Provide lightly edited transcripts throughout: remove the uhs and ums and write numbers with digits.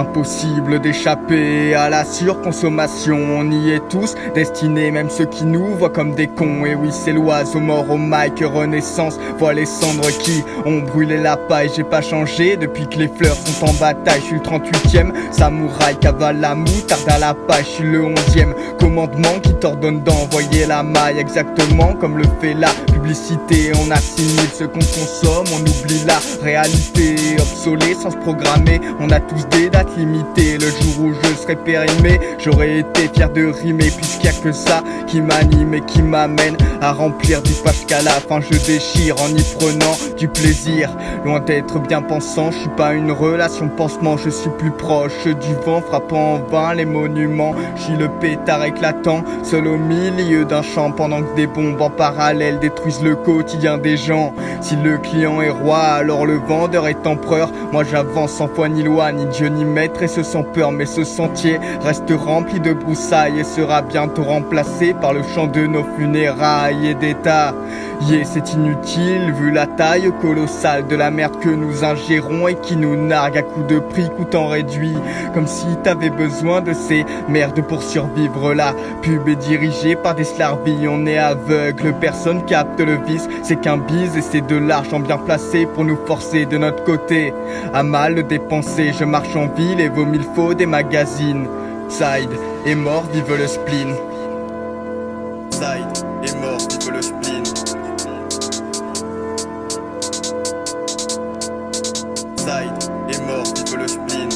Impossible d'échapper à la surconsommation. On y est tous destinés, même ceux qui nous voient comme des cons. Et oui, c'est l'oiseau mort au mic, Renaissance voit les cendres qui ont brûlé la paille. J'ai pas changé depuis que les fleurs sont en bataille. Je suis le 38e samouraï, cavale la moutarde à la paille. Je suis le 11e commandement qui t'ordonne d'envoyer la maille. Exactement comme le fait la publicité. On assimile ce qu'on consomme, on oublie la réalité. Obsolescence programmée, on a tous des dates limitées. Le jour où je serai périmé, j'aurais été fier de rimer, puisqu'il y a que ça qui m'anime et qui m'amène à remplir des pages qu'à la fin je déchire en y prenant du plaisir. Loin d'être bien pensant, je suis pas une relation pansement, je suis plus proche du vent frappant en vain les monuments. Je suis le pétard éclatant, seul au milieu d'un champ, pendant que des bombes en parallèle détruisent le quotidien des gens. Si le client est roi, alors le vendeur est empereur. Moi j'avance sans foi ni loi, ni Dieu ni maître, et ce sans peur. Mais ce sentier reste rempli de broussailles et sera bientôt remplacé par le chant de nos funérailles et d'état. Yeah, c'est inutile vu la taille colossale de la merde que nous ingérons et qui nous nargue à coups de prix coûtant réduit. Comme si t'avais besoin de ces merdes pour survivre. La pub est dirigée par des slarvilles, on est aveugle, personne capte le vice. C'est qu'un bise et c'est de l'argent bien placé pour nous forcer de notre côté à mal le dépenser. Je marche en ville et vaut mille fois des magazines. Side est mort, vive le spleen. Side est mort, vive le spleen. Side est mort, vive le spleen.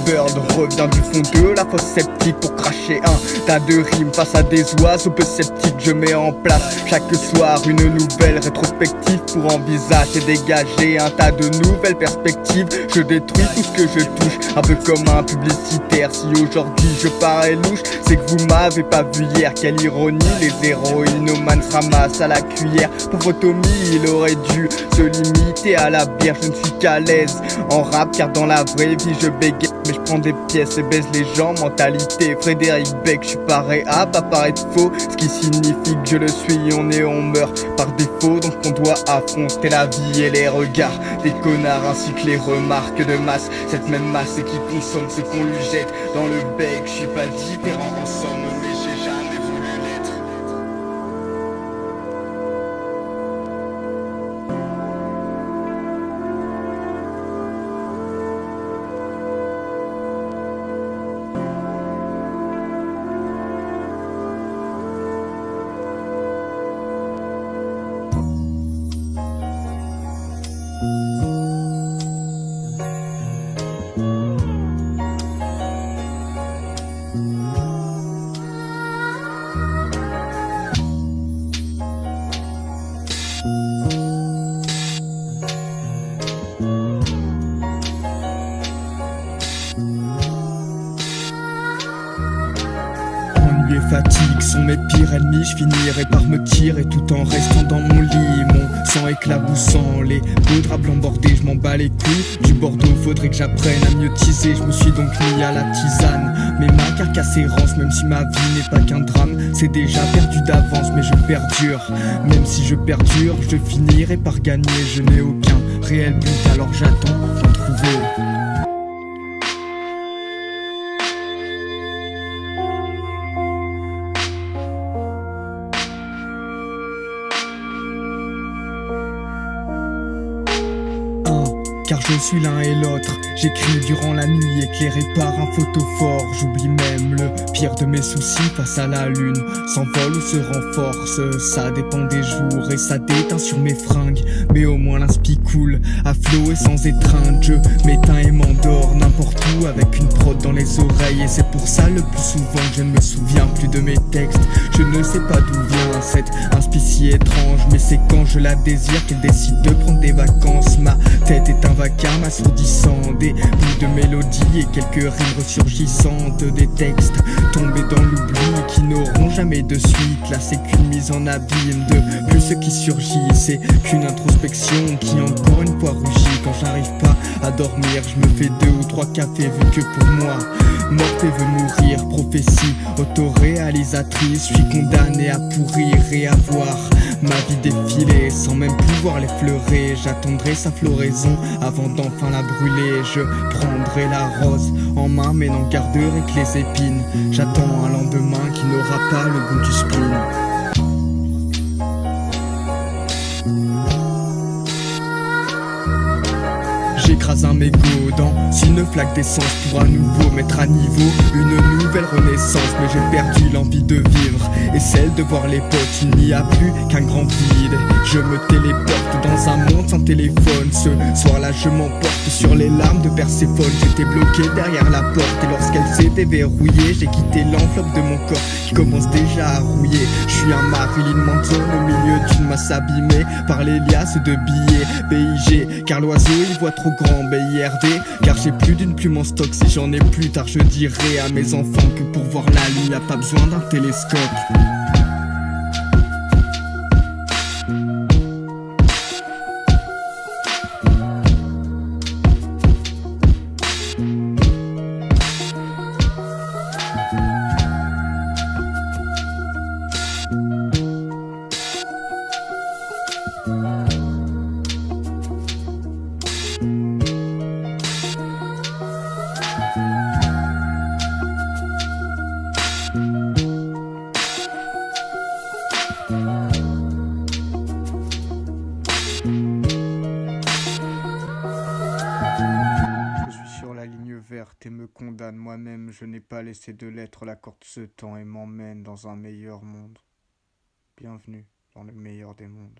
Bird revient du fond de la fosse sceptique pour cracher un tas de rimes face à des oiseaux peu sceptiques. Je mets en place chaque soir une nouvelle rétrospective pour envisager et dégager un tas de nouvelles perspectives. Je détruis tout ce que je touche, un peu comme un publicitaire. Si aujourd'hui je parais louche, c'est que vous m'avez pas vu hier. Quelle ironie, les héroïnomanes se ramassent à la cuillère. Pauvre Tommy, il aurait dû se limiter à la bière. Je ne suis qu'à l'aise en rap car dans la vraie vie je bégaye. Mais je prends des pièces et baise les gens, mentalité Frédéric Beck. Je suis pareil à pas paraître faux, ce qui signifie que je le suis. On est, on meurt par défaut, donc on doit affronter la vie et les regards des connards ainsi que les remarques de masse. Cette même masse qui consomme ce qu'on lui jette dans le bec. Je suis pas différent en somme, mais j'ai jamais voulu l'être. Fatigue sont mes pires ennemis, je finirai par me tirer tout en restant dans mon lit. Mon sang éclaboussant, les beaux draps blancs bordés, je m'en bats les couilles. Du Bordeaux, faudrait que j'apprenne à mieux teaser. Je me suis donc mis à la tisane. Mes mains carcassent errance, même si ma vie n'est pas qu'un drame. C'est déjà perdu d'avance, mais je perdure. Même si je perdure, je finirai par gagner. Je n'ai aucun réel but, alors j'attends d'en trouver. Car je suis l'un et l'autre, j'écris durant la nuit éclairé par un photophore. J'oublie même le pire de mes soucis face à la lune. S'envole ou se renforce, ça dépend des jours et ça déteint sur mes fringues. Mais au moins l'inspi coule, à flot et sans étreinte. Je m'éteins et m'endors n'importe où avec une prod dans les oreilles. Et c'est pour ça le plus souvent que je ne me souviens plus de mes textes. Je ne sais pas d'où vient cette inspi si étrange, mais c'est quand je la désire qu'elle décide de prendre des vacances. Ma tête est un vacarme assourdissant, des bouts de mélodie et quelques rimes ressurgissantes. Des textes tombés dans l'oubli qui n'auront jamais de suite. Là c'est qu'une mise en abîme de plus ce qui surgit. C'est qu'une introspection qui encore une fois rugit. Quand j'arrive pas à dormir, je me fais 2 ou 3 cafés vu que pour moi morte et veut mourir, prophétie autoréalisatrice. Je suis condamné à pourrir et à voir ma vie défiler sans même pouvoir l'effleurer. J'attendrai sa floraison avant d'enfin la brûler. Je prendrai la rose en main mais n'en garderai que les épines. J'attends un lendemain qui n'aura pas le goût du spleen. J'écrase un mégot dans une flaque d'essence pour à nouveau mettre à niveau une nouvelle renaissance. Mais j'ai perdu l'envie de vivre et celle de voir les potes. Il n'y a plus qu'un grand vide. Je me téléporte dans un monde sans téléphone. Ce soir-là je m'emporte sur les larmes de Perséphone. J'étais bloqué derrière la porte et lorsqu'elle s'est déverrouillée, j'ai quitté l'enveloppe de mon corps qui commence déjà à rouiller. Je suis un Marilyn Manson au milieu d'une masse abîmée par les liasses de billets BIG, car l'oiseau il voit trop grand. BIRD, car j'ai plus d'une plume en stock. Si j'en ai plus tard je dirai à mes enfants que pour voir la lune y'a pas besoin d'un télescope. Je suis sur la ligne verte et me condamne moi-même. Je n'ai pas laissé de lettres, la corde ce temps et m'emmène dans un meilleur monde. Bienvenue dans le meilleur des mondes.